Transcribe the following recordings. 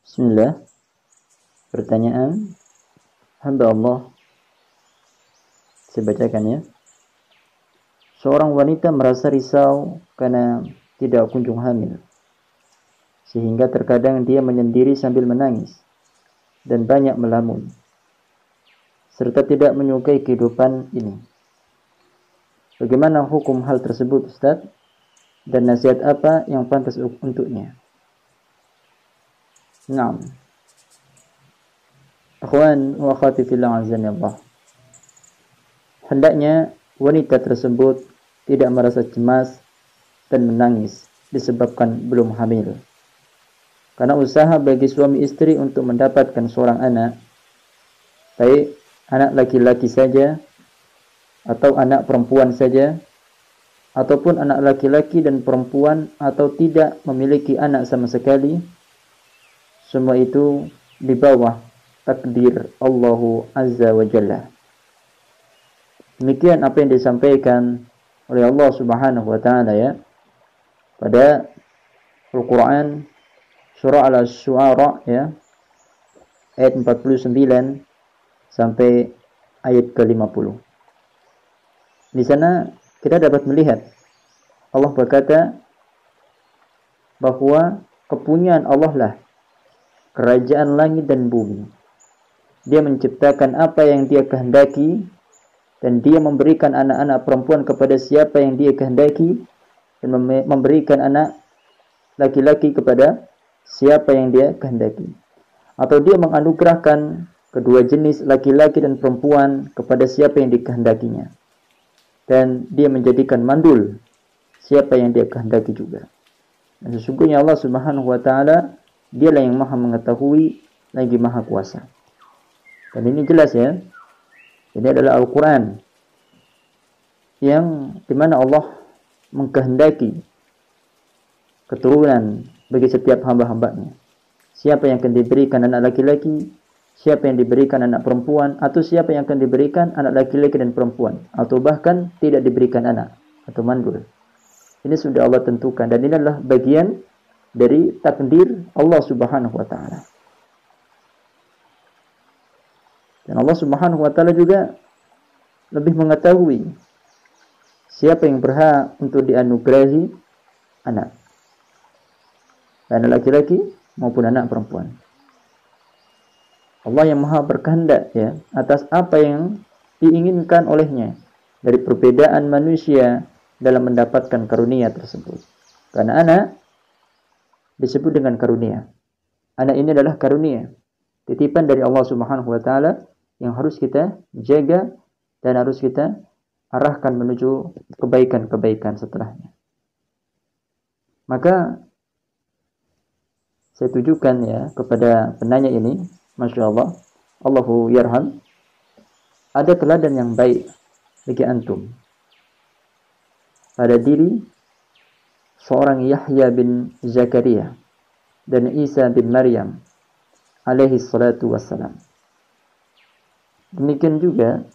Bismillah. Pertanyaan hamba Allah, saya bacakan ya. Seorang wanita merasa risau karena tidak kunjung hamil, sehingga terkadang dia menyendiri sambil menangis dan banyak melamun, serta tidak menyukai kehidupan ini. Bagaimana hukum hal tersebut, Ustaz? Dan nasihat apa yang pantas untuknya? Naam. Akhwan wa akhwati fillah azanillah. Hendaknya wanita tersebut tidak merasa cemas dan menangis disebabkan belum hamil. Karena usaha bagi suami istri untuk mendapatkan seorang anak, baik anak laki-laki saja atau anak perempuan saja, ataupun anak laki-laki dan perempuan atau tidak memiliki anak sama sekali, semua itu di bawah takdir Allahu Azza wa Jalla. Demikian apa yang disampaikan oleh Allah Subhanahu wa taala ya pada Al-Qur'an surah Al-Syu'ara ya ayat 49 sampai ayat ke-50. Di sana kita dapat melihat Allah berkata bahwa kepunyaan Allah lah kerajaan langit dan bumi. Dia menciptakan apa yang dia kehendaki, dan dia memberikan anak-anak perempuan kepada siapa yang dia kehendaki, dan memberikan anak laki-laki kepada siapa yang dia kehendaki. Atau dia menganugerahkan kedua jenis laki-laki dan perempuan kepada siapa yang dikehendakinya. Dan dia menjadikan mandul siapa yang dia kehendaki juga. Dan sesungguhnya Allah Subhanahu wa taala Dialah yang maha mengetahui lagi maha kuasa. Dan ini jelas ya. Ini adalah Al-Quran yang dimana Allah mengkehendaki keturunan bagi setiap hamba-hambanya. Siapa yang akan diberikan anak laki-laki, siapa yang diberikan anak perempuan, atau siapa yang akan diberikan anak laki-laki dan perempuan, atau bahkan tidak diberikan anak atau mandul. Ini sudah Allah tentukan, dan ini adalah bagian dari takdir Allah Subhanahu wa taala. Dan Allah Subhanahu wa taala juga lebih mengetahui siapa yang berhak untuk dianugerahi anak. Anak laki-laki maupun anak perempuan. Allah yang maha berkehendak ya atas apa yang diinginkan olehnya dari perbedaan manusia dalam mendapatkan karunia tersebut. Karena anak disebut dengan karunia. Anak ini adalah karunia, titipan dari Allah Subhanahu wa taala yang harus kita jaga dan harus kita arahkan menuju kebaikan-kebaikan setelahnya. Maka saya tujukan ya kepada penanya ini, Masya Allah, Allahu yarham, ada teladan yang baik bagi antum pada diri seorang Yahya bin Zakaria dan Isa bin Maryam alaihi salatu wassalam. Demikian juga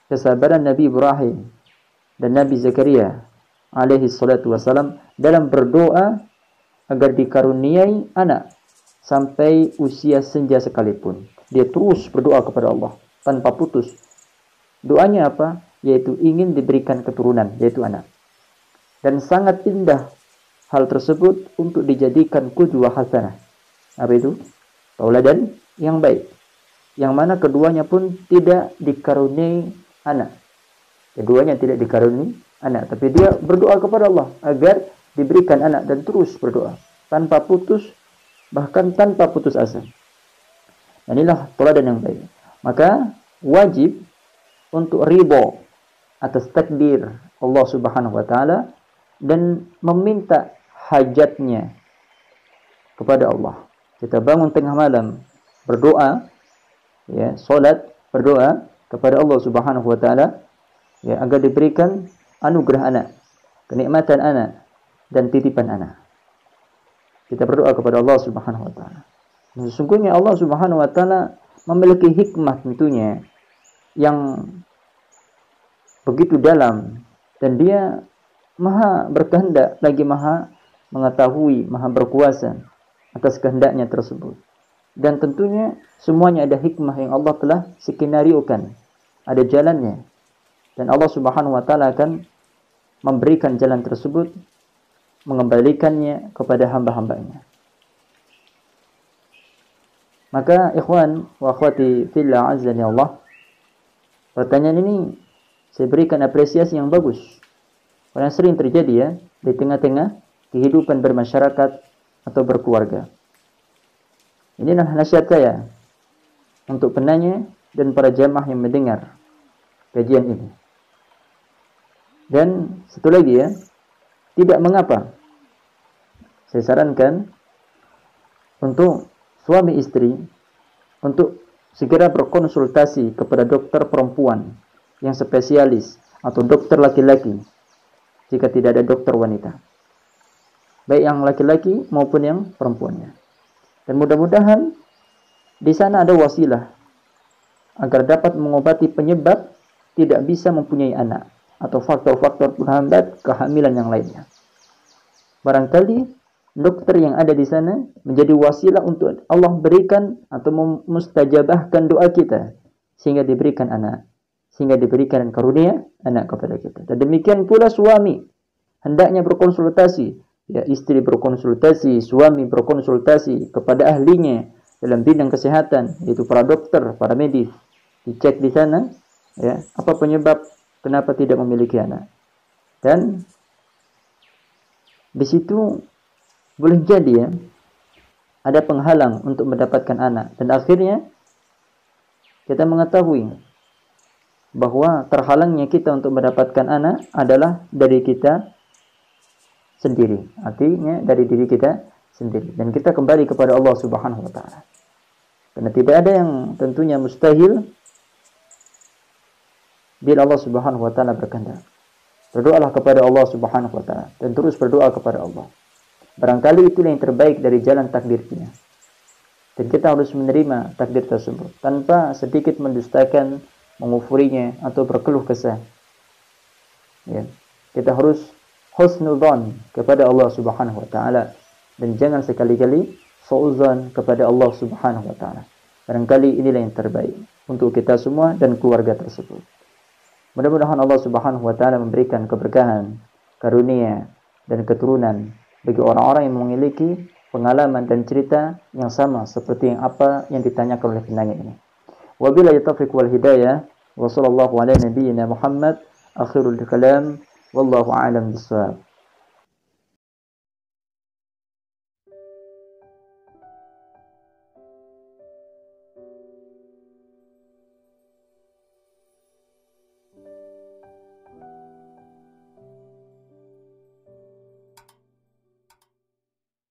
kesabaran Nabi Ibrahim dan Nabi Zakaria alaihi salatu wassalam dalam berdoa agar dikaruniai anak sampai usia senja sekalipun. Dia terus berdoa kepada Allah tanpa putus. Doanya apa? Yaitu ingin diberikan keturunan, yaitu anak. Dan sangat indah hal tersebut untuk dijadikan qudwah hasanah. Apa itu? Tauladan yang baik. Yang mana keduanya pun tidak dikaruniai anak. Keduanya tidak dikaruniai anak. Tapi dia berdoa kepada Allah agar diberikan anak dan terus berdoa. Tanpa putus, bahkan tanpa putus asa. Dan inilah tauladan yang baik. Maka wajib untuk ridha atas takdir Allah Subhanahu wa taala dan meminta hajatnya kepada Allah. Kita bangun tengah malam berdoa, ya, salat berdoa kepada Allah Subhanahu wa taala ya agar diberikan anugerah anak, kenikmatan anak dan titipan anak. Kita berdoa kepada Allah Subhanahu wa taala. Sesungguhnya Allah Subhanahu wa taala memiliki hikmah tentunya yang begitu dalam dan dia maha berkehendak lagi maha mengetahui, maha berkuasa atas kehendaknya tersebut. Dan tentunya semuanya ada hikmah yang Allah telah skenariokan. Ada jalannya. Dan Allah Subhanahu wa taala akan memberikan jalan tersebut, mengembalikannya kepada hamba-hambanya. Maka ikhwan wa akhwati fillah azza wa Allah, pertanyaan ini saya berikan apresiasi yang bagus. Karena sering terjadi ya di tengah-tengah kehidupan bermasyarakat atau berkeluarga. Inilah nasihat saya untuk penanya dan para jamaah yang mendengar kajian ini. Dan satu lagi ya, tidak mengapa saya sarankan untuk suami istri untuk segera berkonsultasi kepada dokter perempuan yang spesialis atau dokter laki-laki jika tidak ada dokter wanita, baik yang laki-laki maupun yang perempuannya. Dan mudah-mudahan di sana ada wasilah agar dapat mengobati penyebab tidak bisa mempunyai anak atau faktor-faktor penghambat kehamilan yang lainnya. Barangkali dokter yang ada di sana menjadi wasilah untuk Allah berikan atau mustajabahkan doa kita sehingga diberikan anak, sehingga diberikan karunia anak kepada kita. Dan demikian pula suami hendaknya berkonsultasi. Ya, istri berkonsultasi, suami berkonsultasi kepada ahlinya dalam bidang kesehatan, yaitu para dokter, para medis. Dicek di sana, ya, apa penyebab kenapa tidak memiliki anak. Dan di situ boleh jadi ya, ada penghalang untuk mendapatkan anak. Dan akhirnya kita mengetahui bahwa terhalangnya kita untuk mendapatkan anak adalah dari kita sendiri, artinya dari diri kita sendiri, dan kita kembali kepada Allah Subhanahu wa taala. Karena tidak ada yang tentunya mustahil bila Allah Subhanahu wa taala berkehendak. Berdoalah kepada Allah Subhanahu wa taala dan terus berdoa kepada Allah. Barangkali itulah yang terbaik dari jalan takdirnya. Dan kita harus menerima takdir tersebut tanpa sedikit mendustakan, mengufurinya atau berkeluh kesah. Ya, kita harus husnudzan kepada Allah Subhanahu wa taala dan jangan sekali-kali suudzon kepada Allah Subhanahu wa taala. Barangkali inilah yang terbaik untuk kita semua dan keluarga tersebut. Mudah-mudahan Allah Subhanahu wa taala memberikan keberkahan, karunia dan keturunan bagi orang-orang yang memiliki pengalaman dan cerita yang sama seperti apa yang ditanyakan oleh penanya ini. Wabillahi taufiq wal hidayah wa sallallahu ala nabiyyina Muhammad akhirul kalam wallahu a'lam bissawab.